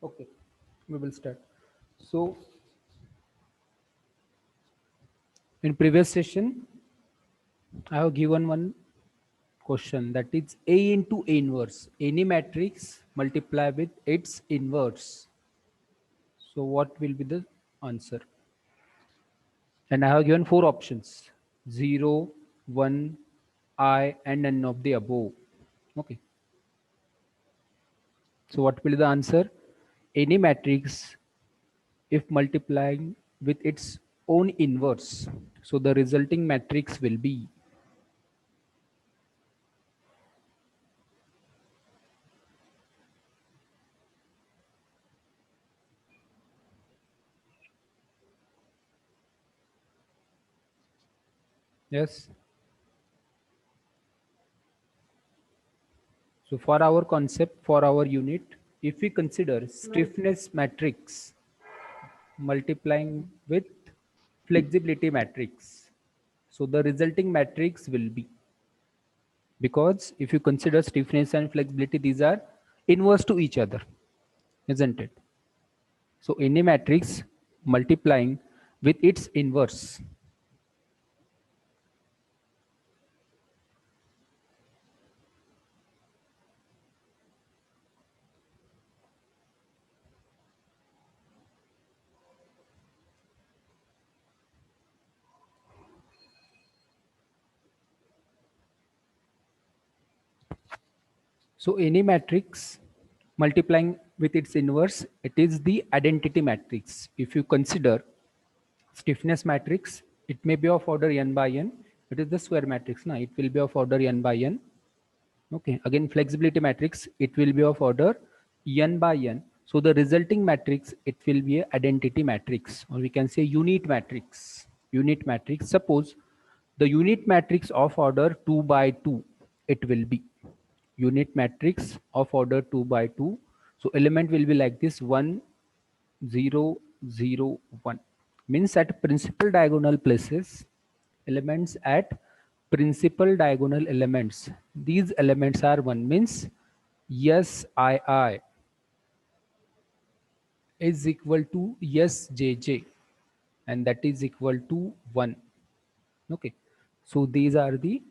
Okay, we will start. So in previous session, I have given one question, that is A into A inverse. Any matrix multiply with its inverse. So what will be the answer? And I have given four options: 0, 1, I, and none of the above. Okay. So what will be the answer? Any matrix, if multiplying with its own inverse, so the resulting matrix will be. Yes. So for our concept, for our unit, if we consider stiffness matrix multiplying with flexibility matrix, so the resulting matrix will be, because if you consider stiffness and flexibility, these are inverse to each other, isn't it? So any matrix multiplying with its inverse. So any matrix multiplying with its inverse, it is the identity matrix. If you consider stiffness matrix, it may be of order n by n. It is the square matrix. Now it will be of order n by n. Okay. Again, flexibility matrix, it will be of order n by n. So the resulting matrix, it will be a identity matrix, or we can say unit matrix. Unit matrix. Suppose the unit matrix of order 2 by 2, it will be unit matrix of order 2 by 2. So element will be like this: 1, 0, 0, 1. Means at principal diagonal places, elements at principal diagonal elements, these elements are 1, means yes I is equal to yes JJ, and that is equal to 1. Okay. So these are the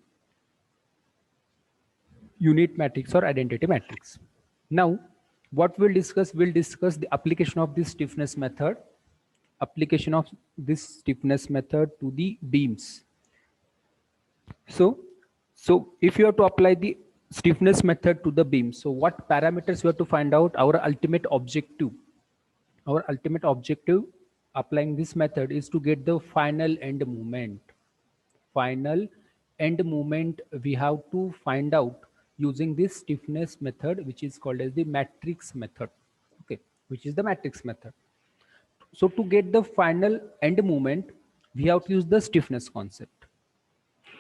unit matrix or identity matrix. Now, what we'll discuss the application of this stiffness method, application of this stiffness method to the beams. So if you have to apply the stiffness method to the beam, so what parameters we have to find out? Our ultimate objective applying this method is to get the final end moment. Final end moment we have to find out using this stiffness method, which is called as the matrix method. Okay, which is the matrix method. So to get the final end moment, we have to use the stiffness concept.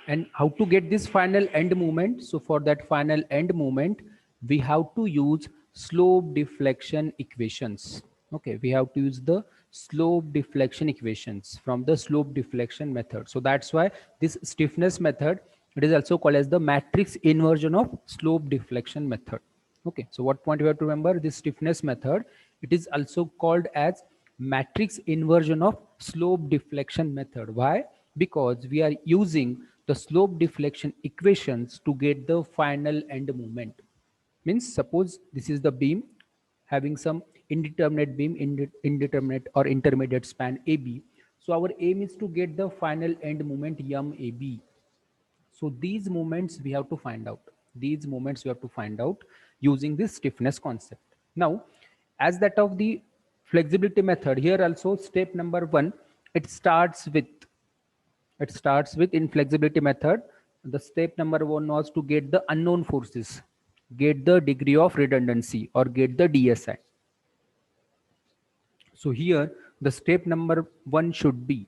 And how to get this final end moment? So for that final end moment, we have to use slope deflection equations. Okay, we have to use the slope deflection equations from the slope deflection method. So that's why this stiffness method, it is also called as the matrix inversion of slope deflection method. Okay, so what point you have to remember? This stiffness method, it is also called as matrix inversion of slope deflection method. Why? Because we are using the slope deflection equations to get the final end moment. Means suppose this is the beam having some indeterminate beam, indeterminate or intermediate span AB. So our aim is to get the final end moment MAB. So these moments we have to find out. These moments we have to find out using this stiffness concept. Now, as that of the flexibility method, here also step number 1, it starts with in flexibility method. The step number 1 was to get the unknown forces, get the degree of redundancy, or get the DSI. So here the step number 1 should be,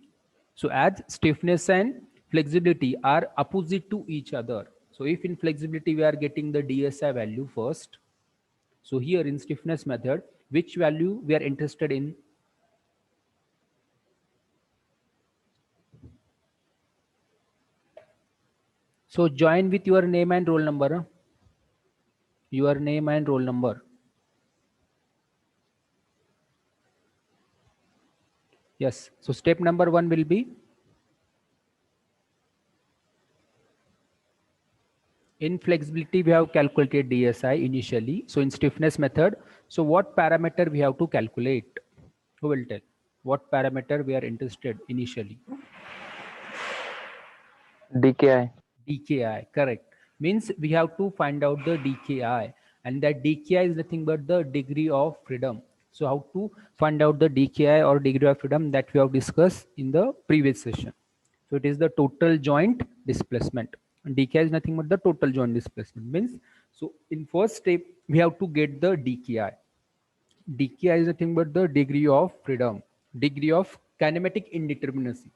so as stiffness and flexibility are opposite to each other. So if in flexibility we are getting the DSI value first, so here in stiffness method which value we are interested in. So join with your name and roll number. Your name and roll number. Yes. So step number 1 will be, in flexibility we have calculated DSI initially. So in stiffness method, so what parameter we have to calculate? Who will tell? What parameter we are interested initially? DKI. DKI, correct. Means we have to find out the DKI, and that DKI is nothing but the degree of freedom. So how to find out the DKI or degree of freedom, that we have discussed in the previous session. So it is the total joint displacement. And DKI is nothing but the total joint displacement. Means, so in first step we have to get the DKI. DKI is nothing but the degree of freedom, degree of kinematic indeterminacy,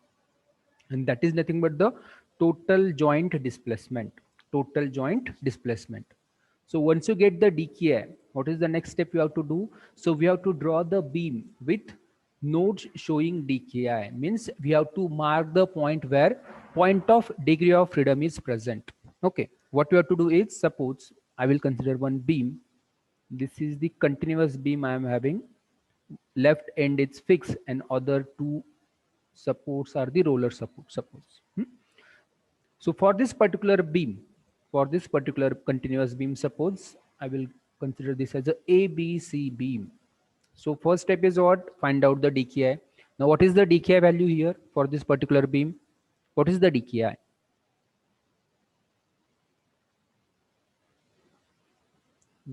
and that is nothing but the total joint displacement. Total joint displacement. So once you get the DKI, what is the next step you have to do? So we have to draw the beam with nodes showing DKI. Means we have to mark the point where point of degree of freedom is present. Okay, what we have to do is, suppose I will consider one beam. This is the continuous beam I am having. Left end is fixed and other two supports are the roller support, suppose. So for this particular beam, for this particular continuous beam, suppose I will consider this as a ABC beam. So first step is what? Find out the DKI. Now what is the DKI value here for this particular beam? What is the DKI?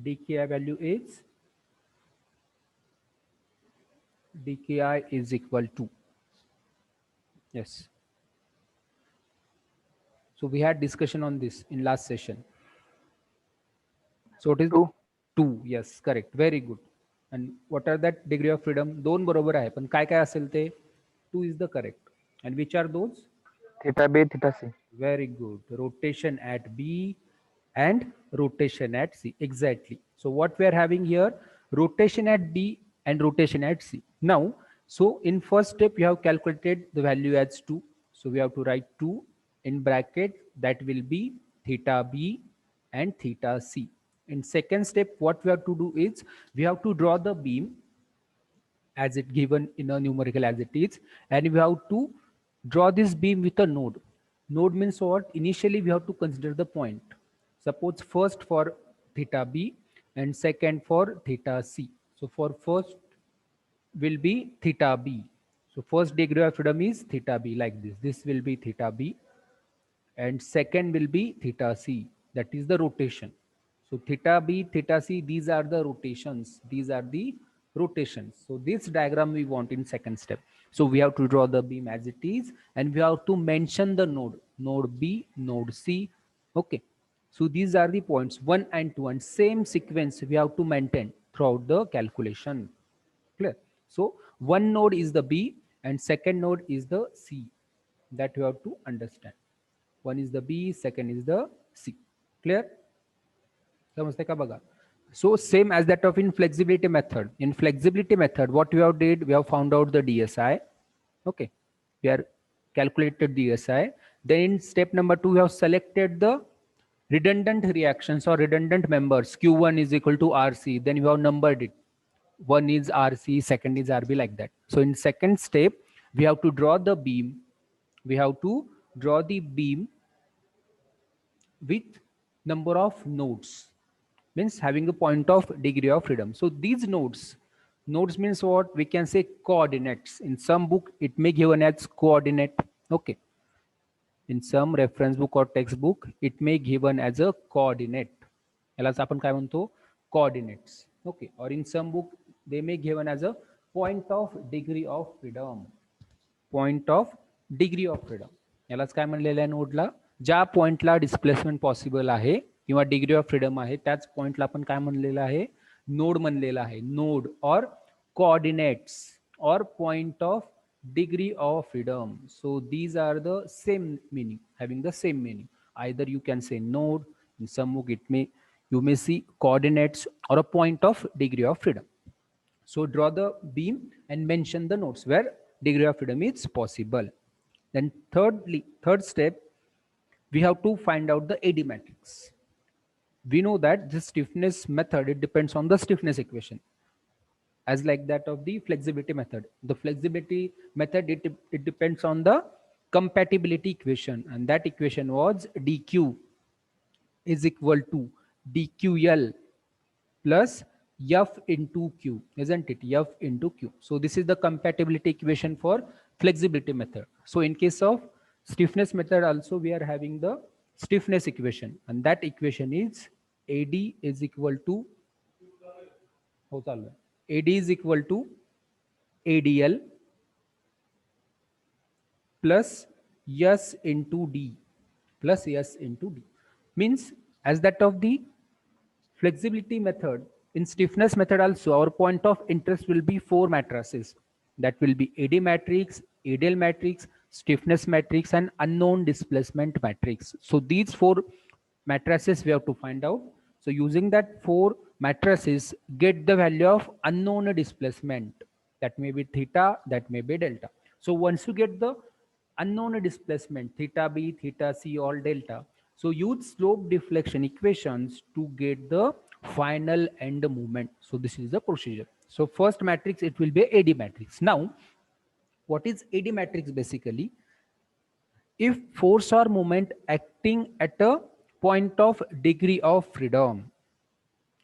DKI value is, DKI is equal to, yes. So we had discussion on this in last session. So it is 2. 2. Yes, correct. Very good. And what are that degree of freedom? दोन बरोबर आहे, पण काय काय असेल ते? 2 is the correct. And which are those? Theta B, theta C. Very good. Rotation at B and rotation at C. Exactly. So what we are having here, rotation at B and rotation at C. Now, so in first step, you have calculated the value as 2. So we have to write 2 in bracket. That will be theta B and theta C. In second step, what we have to do is, we have to draw the beam as it given in a numerical as it is, and we have to draw this beam with a node. Node means what? Initially we have to consider the point. Suppose first for theta B and second for theta C. So for first will be theta B. So first degree of freedom is theta B, like this. This will be theta B, and second will be theta C, that is the rotation. So theta B, theta C, these are the rotations. These are the rotations. So this diagram we want in second step. So we have to draw the beam as it is, and we have to mention the node, node B, node C. Okay. So these are the points 1 and 2, and same sequence we have to maintain throughout the calculation. Clear? So one node is the B and second node is the C. That you have to understand. One is the B, second is the C. Clear? समजते का बघा? So same as that of in flexibility method. In flexibility method, what we have did, we have found out the DSI. Okay, we are calculated DSI. Then in step number 2, we have selected the redundant reactions or redundant members. Q1 is equal to RC. Then you have numbered it. One is RC, second is RB, like that. So in second step, we have to draw the beam. We have to draw the beam with number of nodes, means having a point of degree of freedom. So these nodes means what? We can say coordinates. In some book it may given as coordinate. Okay, in some reference book or textbook it may given as a coordinate. यालाच आपण काय म्हणतो? Coordinates. Okay, or in some book they may given as a point of degree of freedom. Point of degree of freedom, यालाच काय म्हणलेलं आहे नोडला? ज्या पॉइंटला डिस्प्लेसमेंट पॉसिबल आहे किंवा डिग्री ऑफ फ्रीडम आहे त्याच पॉइंटला आपण काय म्हणलेलं आहे? नोड म्हणलेलं आहे. नोड और कोऑर्डिनेट्स और point of degree of freedom. So these are the same meaning, having the same meaning. Either you can say node, in some book it may, you may see coordinates or a point of degree of freedom. So draw the beam and mention the nodes where degree of freedom is possible. Then third step, we have to find out the AD matrix. We know that this stiffness method, it depends on the stiffness equation as like that of the flexibility method. The flexibility method, it depends on the compatibility equation, and that equation was dq is equal to dql plus f into q, isn't it? F into q. So this is the compatibility equation for flexibility method. So in case of stiffness method also, we are having the stiffness equation, and that equation is AD is equal to AD is equal to ADL plus S into D plus S into D, means as that of the flexibility method, in stiffness method also our point of interest will be four matrices, that will be AD matrix, ADL matrix, stiffness matrix, and unknown displacement matrix. So these four matrices we have to find out. So using that four matrices, get the value of unknown displacement, that may be theta, that may be delta. So once you get the unknown displacement theta b, theta c, all delta, so use slope deflection equations to get the final end moment. So this is the procedure. So first matrix, it will be AD matrix. Now what is AD matrix? Basically, if force or moment acting at a point of degree of freedom,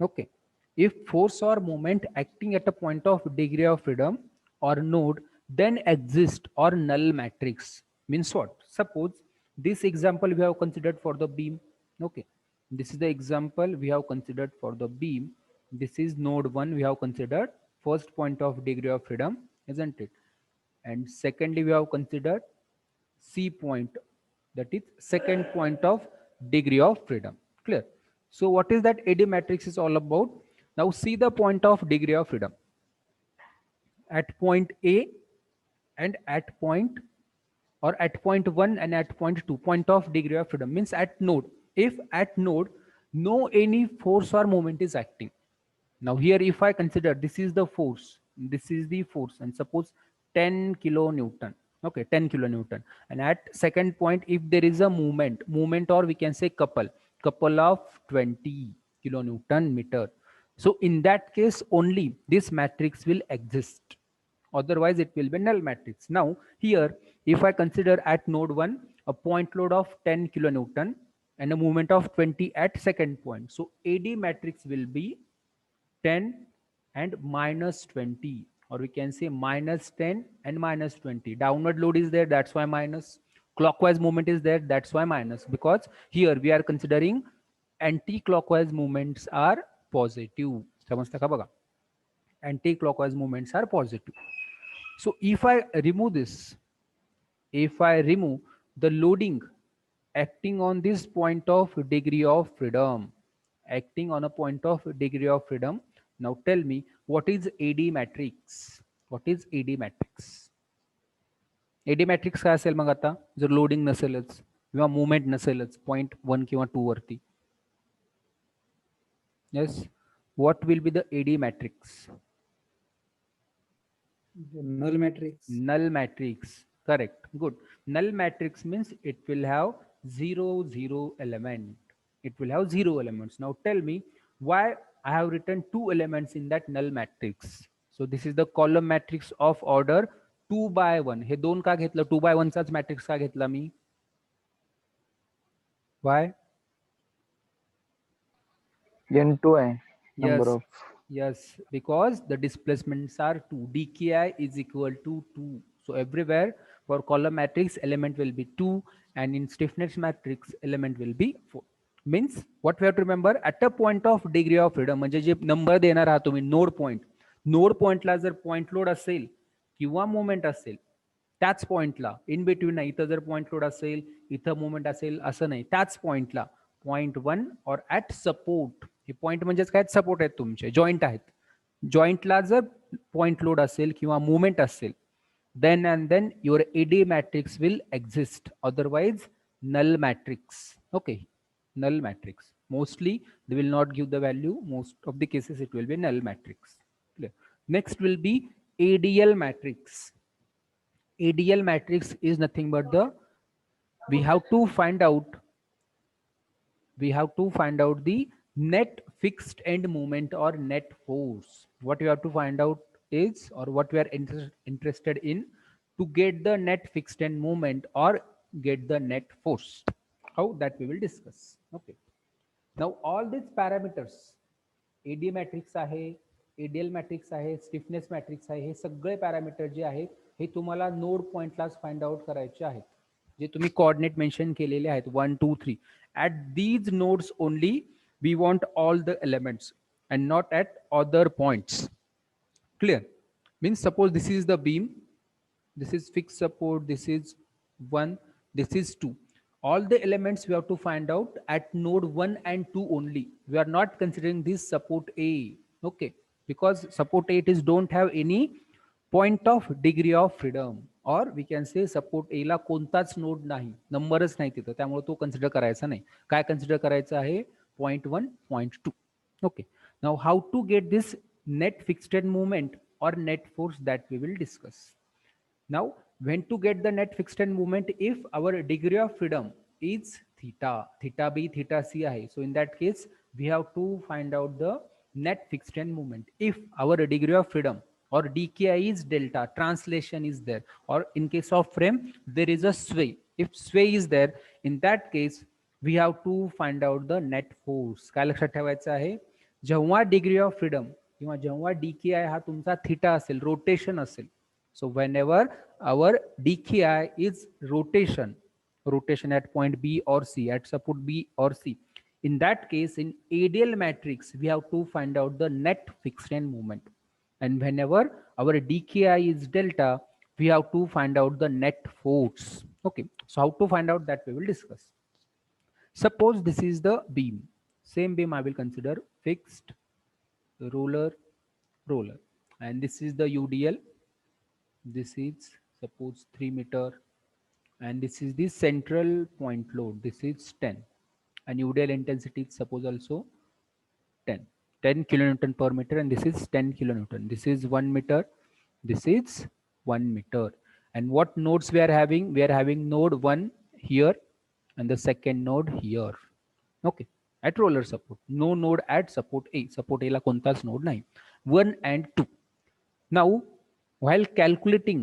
okay, if force or moment acting at a point of degree of freedom or node then exist or null matrix, means what? Suppose this example we have considered for the beam. Okay, this is the example we have considered for the beam. This is node 1, we have considered first point of degree of freedom, isn't it? And secondly, we have considered C point, that is second point of degree of freedom. Clear? So what is that AD matrix is all about? Now see the point of degree of freedom at point A and at point, or at point 1 and at point 2, point of degree of freedom means at node. If at node no any force or moment is acting, now here if I consider this is the force, this is the force, and suppose 10 kilonewton, okay, 10 kilonewton, and at second point if there is a movement, or we can say couple of 20 kilonewton meter, so in that case only this matrix will exist, otherwise it will be null matrix. Now here if I consider at node 1 a point load of 10 kilonewton and a movement of 20 at second point, so AD matrix will be 10 and minus 20, or we can say minus 10 and minus 20. Downward load is there, that's why minus. Clockwise movement is there, that's why minus, because here we are considering anti-clockwise movements are positive. समजता का बघा, anti-clockwise movements are positive. So if I remove this, if I remove the loading acting on this point of degree of freedom, acting on a point of degree of freedom, now tell me what is AD matrix? What is AD matrix? AD matrix काय असेल मग आता, जर loading नसेलच किंवा movement नसेलच point 1 किंवा 2 वरती? Yes, what will be the AD matrix? Null matrix. Null matrix, correct, good. Null matrix means it will have zero element, it will have zero elements. Now tell me why I have written two elements in that null matrix. So this is the column matrix of order 2 by 1. हे दोन का घेतलं, 2 by 1 चाच matrix का घेतला मी? Why? N2 आहे number Yes, of. yes, because the displacements are 2. dki is equal to 2. So everywhere for column matrix element will be 2, and in stiffness matrix element will be 4. Means what we have to remember, at a point of degree of freedom, म्हणजे जे number देणार आहात तुम्ही node point, node पॉइंटला जर point load असेल किंवा moment असेल, त्याच पॉइंटला, इन बिटवीन नाही, इथं जर पॉइंट लोड असेल, इथं मोमेंट असेल असं नाही, त्याच पॉइंटला पॉइंट 1 और ऍट सपोर्ट, हे पॉइंट म्हणजेच काय, सपोर्ट आहेत तुमचे, जॉईंट आहेत, जॉईंटला जर पॉइंट लोड असेल किंवा मुवमेंट असेल, then and then your AD matrix will exist, otherwise null matrix. Okay, null matrix, mostly they will not give the value, most of the cases it will be null matrix. Clear? Next will be ADL matrix. ADL matrix is nothing but the we have to find out the net fixed end moment or net force. What you have to find out is, or what we are interested in, to get the net fixed end moment or get the net force. How, that we will discuss. Okay. Now all these parameters, AD matrix आहे, ADL matrix आहे, stiffness matrix आहे, हे सगळे parameter जे आहेत हे तुम्हाला node पॉइंटलाच find out करायचे आहेत, जे तुम्ही coordinate mention केलेले आहेत 1 2 3. At these nodes only we want all the elements and not at other points. Clear? Means suppose this is the beam, this is fixed support, this is 1, this is 2. All the elements we have to find out at node 1 and 2 only. We are not considering this support A. Okay, because support A is don't have any point of degree of freedom, or we can say support A ला कोणताच node नाही, नंबरच नाही तिथं, त्यामुळे तो consider करायचा नाही. काय कन्सिडर करायचं आहे? Point 1 point 2. Okay, now how to get this net fixed moment or net force, that we will discuss. Now when to get the net fixed moment, if our degree of freedom is theta, theta b theta c ahe, so in that case we have to find out the net fixed moment. If our degree of freedom or dki is delta, translation is there, or in case of frame there is a sway, if sway is there, in that case we have to find out the net force. काय लक्षात ठेवायचं आहे? जेव्हा degree of freedom किंवा जेव्हा डीकेआय हा तुमचा theta असेल, रोटेशन असेल, so whenever our dki is rotation at point B or C, at support B or C, in that case in ADL matrix we have to find out the net fixed end moment. And whenever our dki is delta, we have to find out the net force. Okay, so how to find out, that we will discuss. Suppose this is the beam, same beam I will consider fixed, roller, and this is the UDL. This is suppose 3 meter, and this is the central point load, this is 10, and UDL intensity is suppose also 10 kilonewton per meter, and this is 10 kilonewton. This is 1 meter, this is 1 meter. And what nodes we are having? We are having node 1 here and the second node here. Okay, at roller support, no node at support A. Support A ला कोणताच node नाही. 1 and 2. Now while calculating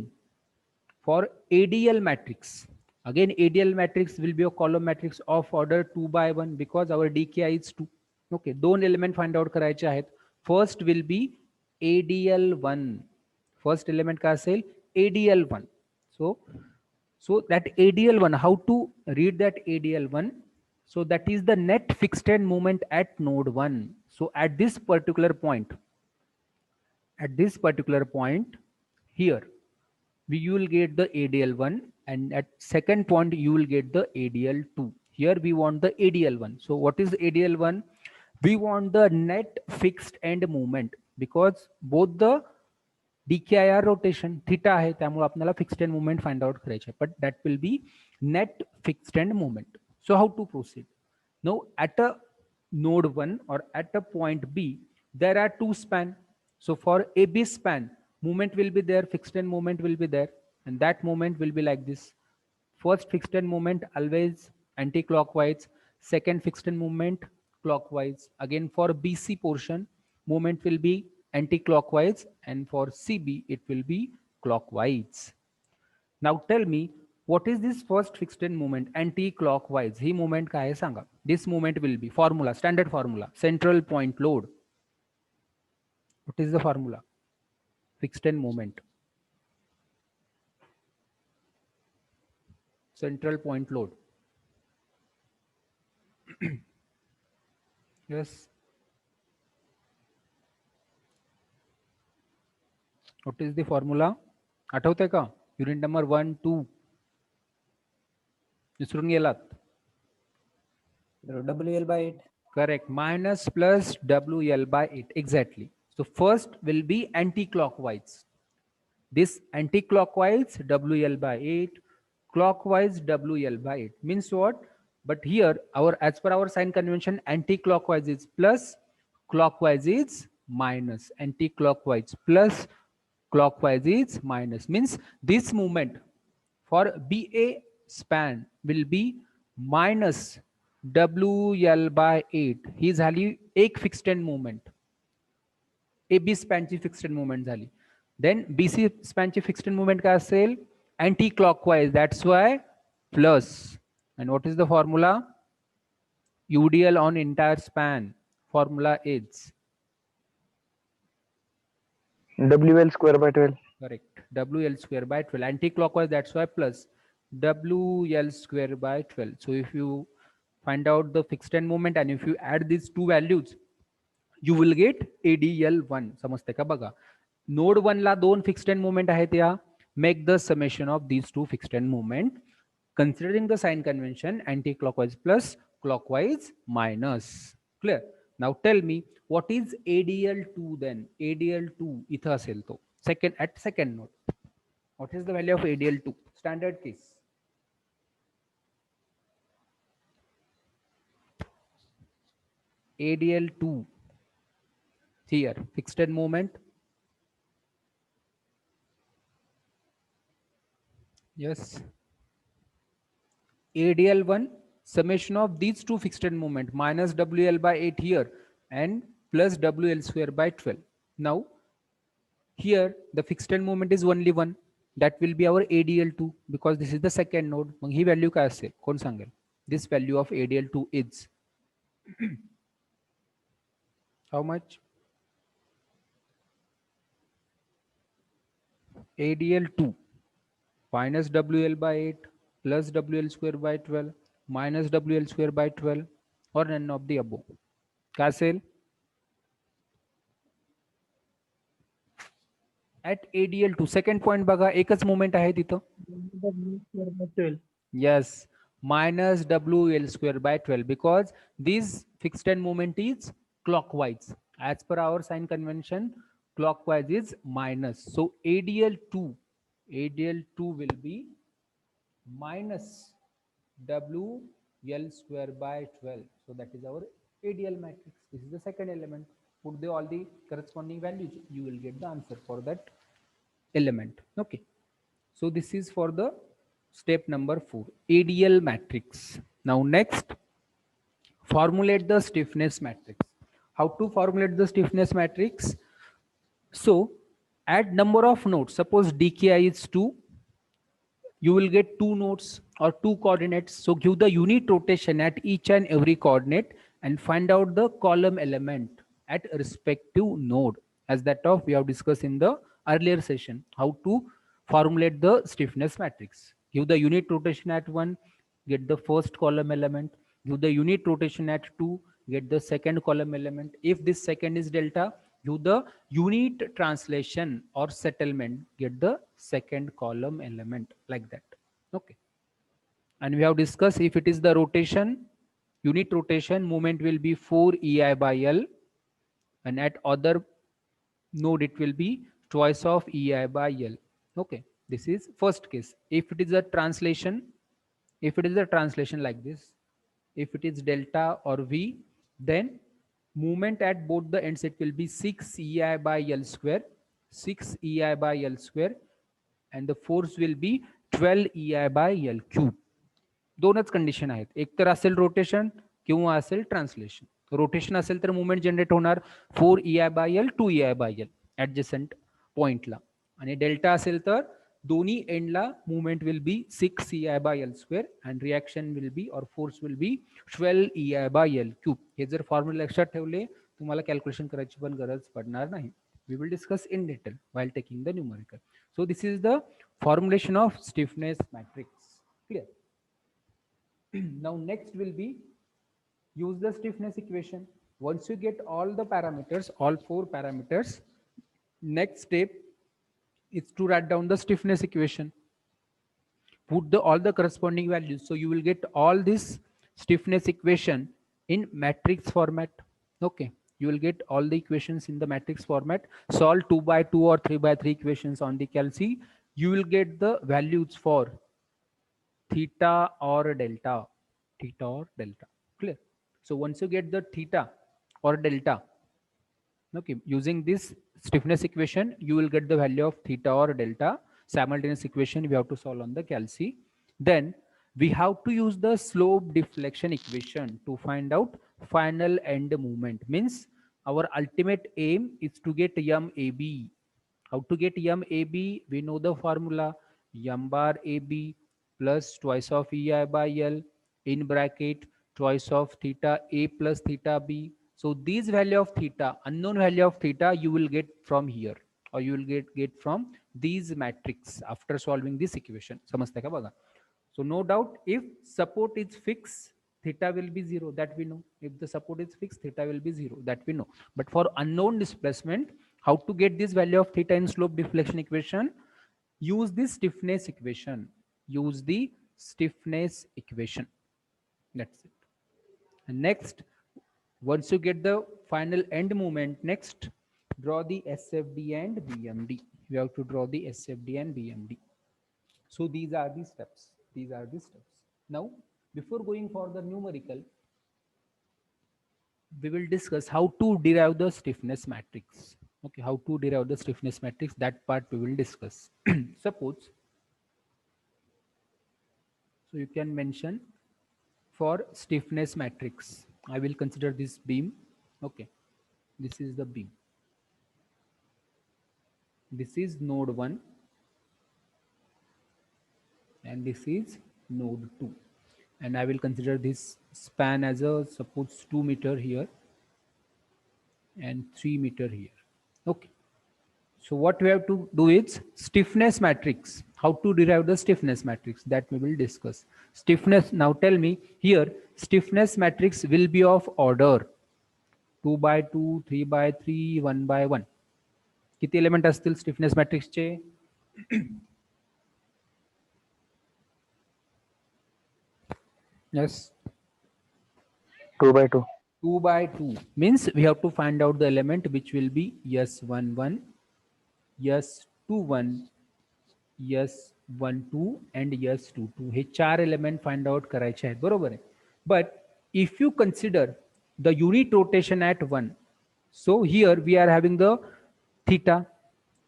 for ADL matrix, again ADL matrix will be a column matrix of order 2 by 1 because our dki is 2. Okay, दोन element find out करायचे आहेत. First will be ADL1. First element काय असेल? ADL1. so that ADL1, how to read that ADL1? So that is the net fixed end moment at node 1. So at this particular point here, you will get the ADL1, and at second point you will get the ADL2. Here we want the ADL1. So what is ADL1? We want the net fixed end moment, because both the dki are rotation, theta आहे, त्यामुळे आपल्याला fixed end moment find out करायचे, but that will be net fixed end moment. So how to proceed? Now at a node 1 or at a point B, there are two span. So for AB span, moment will be there, fixed end moment will be there, and that moment will be like this. First fixed end moment always anti-clockwise, second fixed end moment clockwise. Again for BC portion, moment will be anti-clockwise, and for CB it will be clockwise. Now tell me, what is this first fixed end moment anti-clockwise? He moment काय आहे सांगा? This moment will be formula, standard formula, central point load. What is the formula? Fixed end moment, central point load. Yes. What is the formula? आठवते का? Unit number 1 2 विसरून गेलात? WL by 8. Correct. Minus plus WL by 8. Exactly. So first will be anti-clockwise. This anti-clockwise WL by 8, clockwise WL by 8. Means what? But here, as per our sign convention, anti-clockwise is plus, clockwise is minus, anti-clockwise plus, clockwise is minus. Means this movement for BA span will be minus WL by 8. ही झाली एक fixed end movement. A B स्पॅनची fixed movement झाली. Then BC स्पॅनची fixed movement काय असेल? Anti clockwise. That's why plus. And what is the formula? UDL on entire span. Formula is WL square by 12. correct. WL square by 12. Anti-clockwise, that's why plus WL square by 12. So if you find out the fixed end moment and if you add these two values, you will get ADL1. समजते का बघा? Node 1 ला दोन fixed end moment आहेत या. Make the summation of these two fixed end moment considering the sign convention anti-clockwise plus clockwise minus. Clear? Now tell me what is ADL2 then? ADL2 इथं असेल तो second node. What is the value of ADL2? Standard case. ADL2 here, fixed end moment. Yes. ADL1 summation of these two fixed end moment minus WL by 8 here and plus WL square by 12. Now here the fixed end moment is only one. That will be our ADL2 because this is the second node. Mug he value काय असेल? कोण सांगेल? This value of ADL2 is how much? ADL2 minus WL by 8 plus WL square by 12 minus WL square by 12 or none of the above. काय असेल? At ADL2 second point बघा एकच moment आहे तिथं. Yes, minus WL square by 12 because this fixed end moment is clockwise. As per our sign convention, clockwise is minus. So ADL2 will be minus WL square by 12. So that is our ADL matrix. This is the second element. Put all the corresponding values. You will get the answer for that element. Okay. So this is for the step number 4, ADL matrix. Now next, formulate the stiffness matrix. How to formulate the stiffness matrix? So add number of nodes. Suppose dki is 2. You will get 2 nodes or 2 coordinates. So give the unit rotation at each and every coordinate and find out the column element at respective node, as that of we have discussed in the earlier session. How to formulate the stiffness matrix? Give the unit rotation at 1, get the first column element. Give the unit rotation at 2, get the second column element. If this second is delta, give the unit translation or settlement, get the second column element, like that. Okay. And we have discussed if it is the rotation, unit rotation, moment will be 4 EI by L, and at other node it will be twice of EI by L. Okay. This is first case. If it is a translation, like this, if it is delta or V, then movement at both the ends it will be 6 EI by L square, 6 EI by L square, and the force will be 12 EI by L cube. दोनच condition आहेत. एक तर असेल rotation किंवा असेल translation. Rotation असेल तर movement generate होणार 4 EI by L 2 EI by L adjacent पॉइंटला, आणि डेल्टा असेल तर दोन्ही एंडला movement will be 6 EI by L square and reaction will be or force will be 12 EI by L cube. हे जर फॉर्म्युला लक्षात ठेवले तुम्हाला कॅल्क्युलेशन करायची पण गरज पडणार नाही. We will discuss in detail while taking the numerical. So this is the formulation of stiffness matrix. Clear? Now next will be use the stiffness equation. Once you get all the parameters, all 4 parameters, next step is to write down the stiffness equation. Put all the corresponding values. So you will get all this stiffness equation in matrix format. Okay. You will get all the equations in the matrix format. Solve 2 by 2 or 3 by 3 equations on the Calc. You will get the values for theta or delta. Theta or delta. Clear? So once you get the theta or delta, Okay, using this stiffness equation, you will get the value of theta or delta. Simultaneous equation we have to solve on the calci. Then we have to use the slope deflection equation to find out final end moment. Means our ultimate aim is to get MAB. How to get MAB? We know the formula, m bar AB plus twice of EI by L in bracket twice of theta A plus theta B. So these value of theta, unknown value of theta, you will get from here, or you will get from these matrix after solving this equation. समजतंय का बघा? So no doubt, if support is fixed, theta will be 0, that we know. If the support is fixed, theta will be 0, that we know. But for unknown displacement, how to get this value of theta in slope deflection equation? Use the stiffness equation. Use the stiffness equation. That's it. And next, once you get the final end moment, next draw the SFD and BMD. You have to draw the SFD and BMD. So these are the steps. These are the steps. Now, before going for the numerical, we will discuss how to derive the stiffness matrix. Okay, how to derive the stiffness matrix, that part we will discuss. Suppose, so you can mention for stiffness matrix, I will consider this beam. Okay, this is the beam. This is node 1 and this is node 2. And I will consider this span as a suppose 2 meter here and 3 meter here. Okay. So what we have to do is stiffness matrix. How to derive the stiffness matrix, that we will discuss. Stiffness, now tell me here, stiffness matrix will be of order 2 by 2, 3 by 3, 1 by 1. किती element असतील stiffness मॅट्रिक्सचे? Yes. 2 by 2. 2 by 2 means we have to find out the element which will be S11, S21, S12 and S22. हे 4 element find out करायचे आहेत, बरोबर आहे. But if you consider the unit rotation at 1, so here we are having the theta.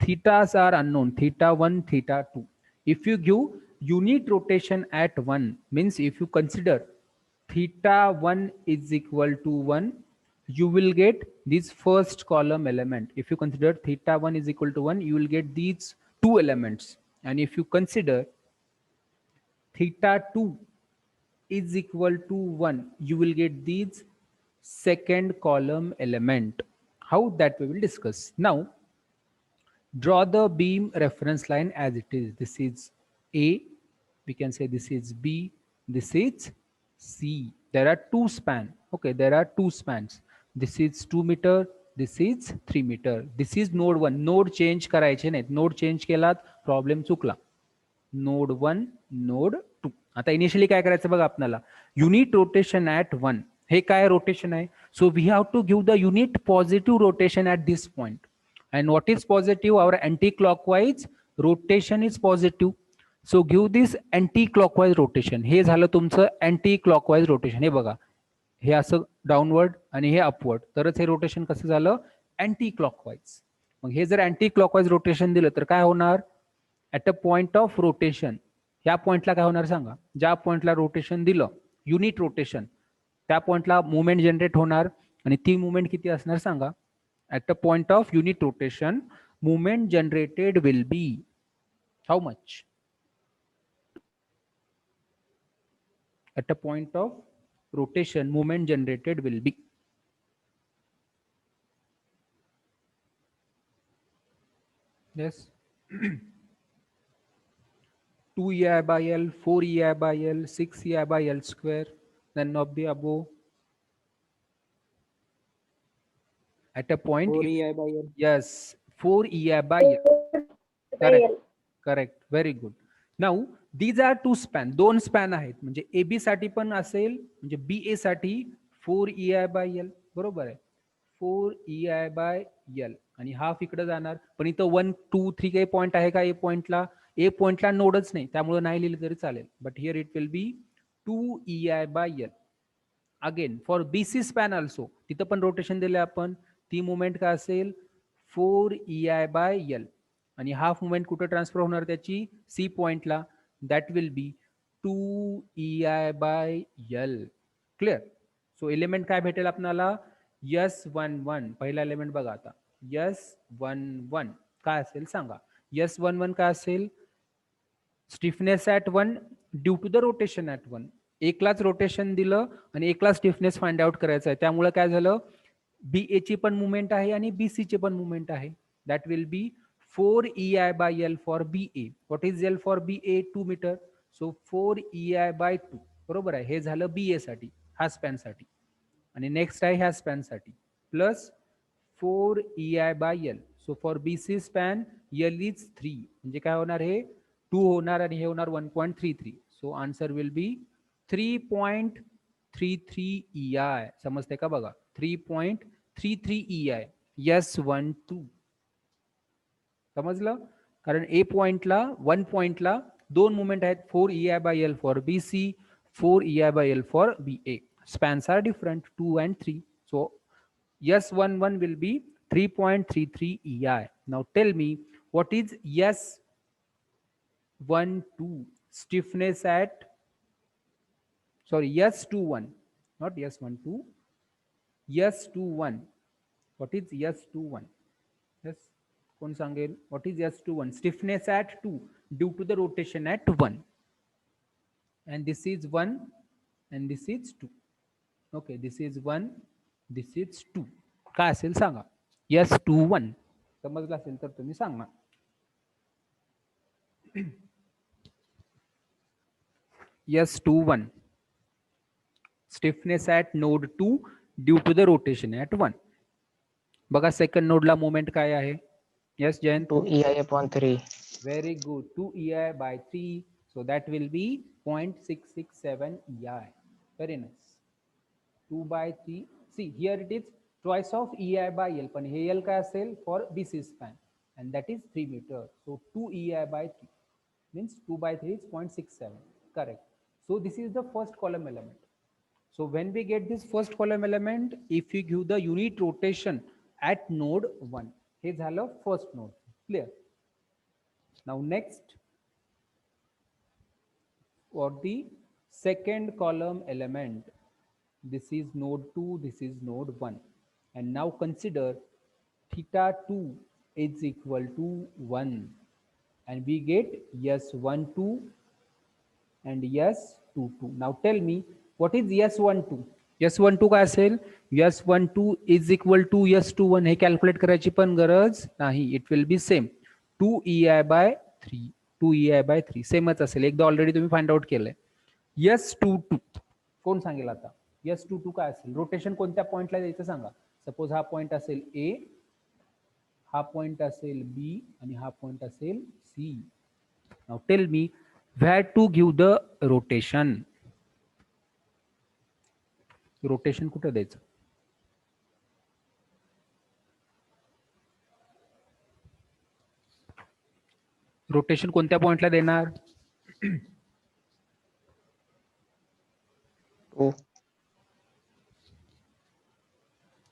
Thetas are unknown, theta 1, theta 2. If you give unit rotation at 1, means if you consider theta 1 is equal to 1, you will get this first column element. If you consider theta 1 is equal to 1, you will get these two elements. And if you consider theta 2 is equal to 1, you will get these second column element. How, that we will discuss. Now draw the beam reference line as it is. This is A, we can say this is B, this is C. There are two span. Okay, there are two spans. This is 2 meter, this is 3 meter. This is node 1. Node change करायचे नाहीत. Node change केलात problem चुकला. Node 1, node 2. आता initially काय करायचं बघा आपल्याला, unit rotation at 1. हे काय रोटेशन आहे? So we have to give the unit positive rotation at this point. And what is positive? Our anti-clockwise rotation is positive. So give this anti-clockwise rotation. हे झालं तुमचं anti-clockwise rotation. हे बघा, हे असं downward आणि हे upward, तरच हे rotation कसं झालं? Anti-clockwise. मग हे जर anti-clockwise rotation दिलं तर काय होणार? At a point of rotation, ह्या पॉइंटला काय होणार सांगा? ज्या पॉइंटला रोटेशन दिलं, युनिट रोटेशन, त्या पॉइंटला मुवमेंट जनरेट होणार. आणि ती मुवमेंट किती असणार सांगा? At a point of unit rotation, movement generated will be how much? At a point of rotation, movement generated will be, yes, 2 EI by L, 4 EI by L, 6 EI by L square, none of the above. At a point, 4 EI by L. yes, 4 EI by L. Correct, correct, very good. Now these are two span, दोन span आहेत. म्हणजे AB साठी पण असेल, म्हणजे BA साठी 4 EI by L, बरोबर आहे. 4 EI by L आणि हाफ इकडे जाणार. पण इथं 1 2 3 काही पॉइंट आहे का? ए पॉइंटला, ए पॉइंटला नोडच नाही, त्यामुळे नाही लिहिलं तरी चालेल. But here it will be 2 EI by L. Again for BC span also, तिथं पण रोटेशन दिले आपण, ती मुवमेंट काय असेल 4 EI/L आणि हाफ मुवमेंट कुठे ट्रान्सफर होणार त्याची सी पॉइंटला, that will B 2 EI/L. Clear. So element काय भेटेल आपल्याला S11. पहिला एलिमेंट बघा आता S11 काय असेल सांगा. S11 काय असेल stiffness at 1 due to the rotation at 1. एकलाच रोटेशन दिलं आणि एकलाच स्टिफनेस फाइंड आउट करायचं आहे. त्यामुळे काय झालं BA ची पण मुवमेंट आहे आणि BC ची पण मुवमेंट आहे. That will be 4 EI/L for BA. What is L for BA? 2 metre. So 4 EI/2 बरोबर आहे. हे झालं BA साठी, हा स्पॅनसाठी. आणि नेक्स्ट आहे ह्या स्पॅनसाठी plus 4 EI/L. So for BC span L is 3 म्हणजे काय होणार हे 2 होणार आणि हे होणार 1.33. So answer will be 3.33 EI. समजते का बघा 3.33 EI. S12 समजलं. कारण ए पॉइंटला 1 पॉइंटला दोन मुवमेंट आहेत 4 EI/L for BC, 4 EI/L for BA. spans are different 2 and 3. So S11 will be 3.33 EI. Now tell me what is S12 stiffness at, sorry, S21, not S12, S21. What is S21? Yes, कोण सांगेल what is S21? Stiffness at 2 due to the rotation at 1. And this is 1 and this is 2. Okay, this is 1, this is 2. काय असेल सांगा. S21 समजलं असेल तर तुम्ही सांगा. S21 stiffness at node 2 due to the rotation at 1. बघा second नोडला moment काय आहे. Yes Jayant. 2 EI/3. Very good. 2 EI/3. So that will be 0.667 EI. Very nice. 2/3. See here it is twice of EI/L. पण हे L काय असेल for BC span and that is 3 meter. So 2 EI/3 means 2/3 is 0.67. Correct. So this is the first column element. So when we get this first column element, if we give the unit rotation at node 1, हे झालं first node. Clear. Now next for the second column element, this is node 2, this is node 1, and now consider theta 2 is equal to 1 and we get S12 and S22. Now tell me what is S12? S12 काय असेल S12 is equal to S21. हे calculate करायची पण गरज नाही. It will be same 2 EI/3. 2 EI/3 सेमच असेल. एकदा ऑलरेडी तुम्ही फाइंड आउट केलंय. S22 कोण सांगेल आता. S22 काय असेल. रोटेशन कोणत्या पॉइंटला द्यायचं सांगा. सपोज हा पॉइंट असेल A, हा पॉइंट असेल B आणि हा पॉइंट असेल C. Now tell me where to give the rotation. Rotation कुठे द्यायचं. रोटेशन कोणत्या पॉइंटला देणार. 2.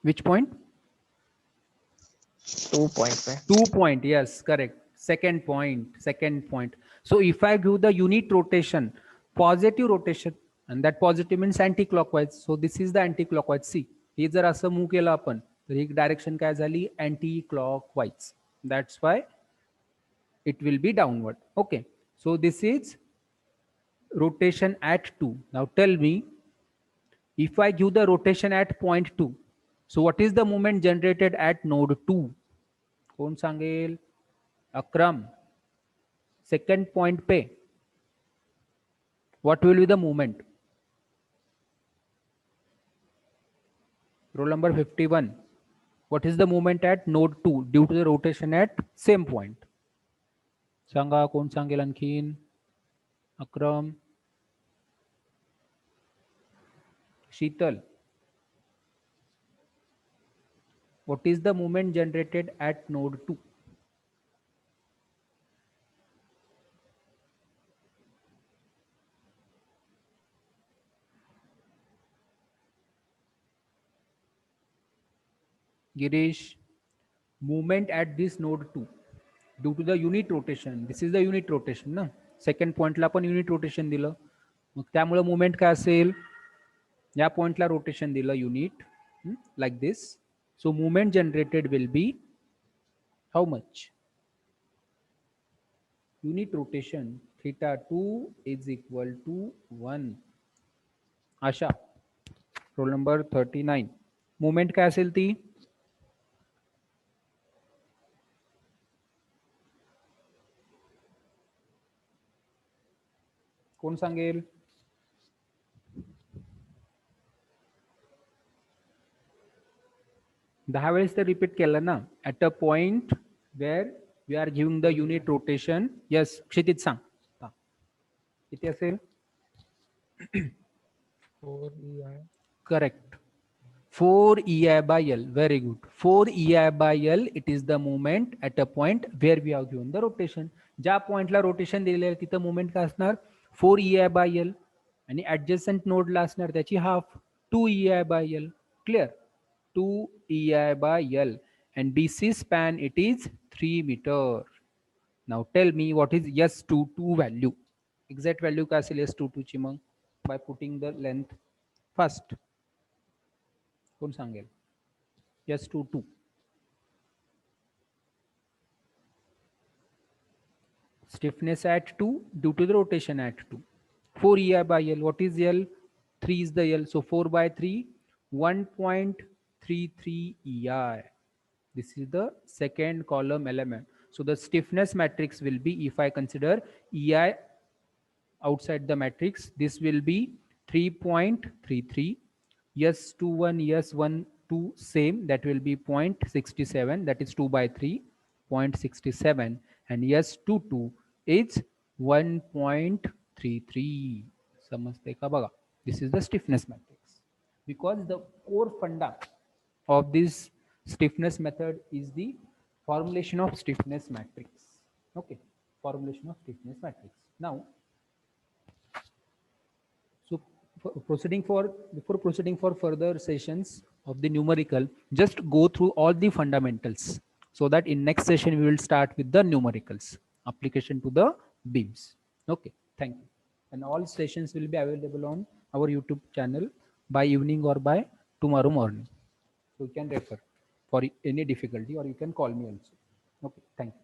Which point. 2 point पे. 2 point. Yes, correct. Second point. So if I give the unit rotation, positive rotation, and that positive means anti-clockwise. So this is the anti-clockwise. See, हे जर असं move केलं आपण तर ही डायरेक्शन काय झाली anti-clockwise. That's why it will be downward. Okay. So this is rotation at 2. Now tell me if I give the rotation at point 2. So what is the moment generated at node 2? कोण सांगेल. अक्रम. Second point पे what will be the movement. Roll number 51. What is the movement at node 2 due to the rotation at same point? सांगा कोण सांगेल आणखीन. अक्रम. शीतल. What is the movement generated at node 2? Girish, movement at this node 2 due to the unit rotation. This is the unit rotation ना. Second पॉइंटला पण unit rotation दिलं, मग त्यामुळे movement काय असेल, या पॉइंटला रोटेशन दिलं unit, like this. So movement generated will be how much, unit rotation θ2 is equal to 1. Asha, roll number 39. Movement काय असेल ती, कोण सांगेल? दहा वेळेस तर रिपीट केलं ना. At a point where we are giving the unit rotation. Yes Kshitij सांग, किती असेल? 4 correct, 4 EI by L. Very good. 4 EI by L, it is the moment at a point where we have given the rotation. ज्या पॉइंटला rotation दिलेलं आहे तिथं movement काय असणार, 4 EI by L, आणि ऍडजस्टंट नोडला असणार त्याची half, 2 EI by L. Clear, 2 EI by L, and BC span it is 3 meter. Now tell me what is S22 value. Exact value काय असेल S22 ची मग, by putting the length first. कोण सांगेल? S22 stiffness at 2 due to the rotation at 2. 4 EI by L. What is L? 3 is the L. So 4 by 3, 1.33 EI. This is the second column element. So the stiffness matrix will be, if I consider EI outside the matrix, this will be 3.33. S21, S12 same, that will be 0.67, that is 2 by 3, 0.67, and S22 is 1.33. समजते का बघा? This is the stiffness matrix, because the core funda of this stiffness method is the formulation of stiffness matrix. Okay, formulation of stiffness matrix. Now, so before proceeding for further sessions of the numerical, just go through all the fundamentals, so that in next session we will start with the numericals application to the beams. Okay, thank you. And all sessions will be available on our YouTube channel by evening or by tomorrow morning. So you can refer for any difficulty, or you can call me also. Okay, thank you.